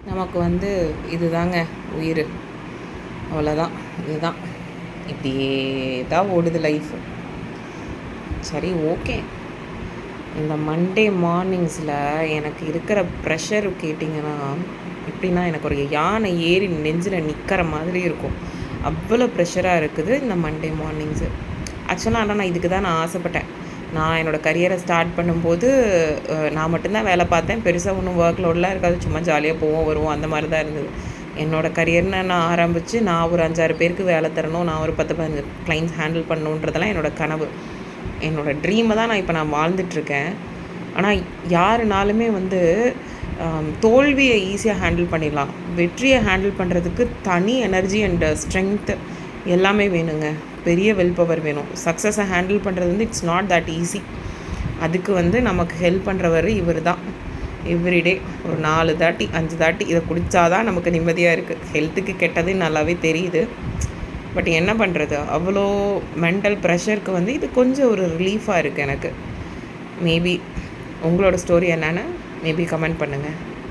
நமக்கு வந்து இதுதாங்க உயிர், அவ்வளோதான். இதுதான், இப்படியே தான் ஓடுது லைஃப். சரி, ஓகே. இந்த மண்டே மார்னிங்ஸில் எனக்கு இருக்கிற ப்ரெஷர் கேட்டிங்கன்னா, எப்படின்னா எனக்கு ஒரு யானை ஏறி நெஞ்சில் நிற்கிற மாதிரி இருக்கும். அவ்வளோ ப்ரெஷராக இருக்குது இந்த மண்டே மார்னிங்ஸு. ஆக்சுவலாக ஆனால் நான் இதுக்கு தான் ஆசைப்பட்டேன். நான் என்னோடய கரியரை ஸ்டார்ட் பண்ணும்போது நான் மட்டும்தான் வேலை பார்த்தேன். பெருசாக ஒன்றும் ஒர்க் லோடெலாம் இருக்காது. சும்மா ஜாலியாக போவோம் வருவோம், அந்த மாதிரி தான் இருந்தது. என்னோடய கரியர்னு நான் ஆரம்பித்து நான் ஒரு 5-6 பேருக்கு வேலை தரணும், நான் ஒரு 10-15 கிளைண்ட்ஸ் ஹேண்டில் பண்ணணுன்றதெல்லாம் என்னோடய கனவு, என்னோடய ட்ரீமை தான் நான் இப்போ வாழ்ந்துட்டுருக்கேன். ஆனால் யாருனாலுமே வந்து தோல்வியை ஈஸியாக ஹேண்டில் பண்ணிடலாம். வெற்றியை ஹேண்டில் பண்ணுறதுக்கு தனி எனர்ஜி அண்ட் ஸ்ட்ரென்த்து எல்லாமே வேணுங்க. பெரிய வில் பவர் வேணும். சக்ஸஸை ஹேண்டில் பண்ணுறது வந்து இட்ஸ் நாட் தட் ஈஸி. அதுக்கு வந்து நமக்கு ஹெல்ப் பண்ணுறவர் இவர் தான். எவ்ரிடே ஒரு 4 தாட்டி 5 தாட்டி இதை குடித்தாதான் நமக்கு நிம்மதியாக இருக்குது. ஹெல்த்துக்கு கெட்டது நல்லாவே தெரியுது. பட் என்ன பண்ணுறது, அவ்வளோ மென்டல் ப்ரெஷருக்கு வந்து இது கொஞ்சம் ஒரு ரிலீஃபாக இருக்குது எனக்கு. மேபி உங்களோட ஸ்டோரி என்னென்னு மேபி கமெண்ட் பண்ணுங்கள்.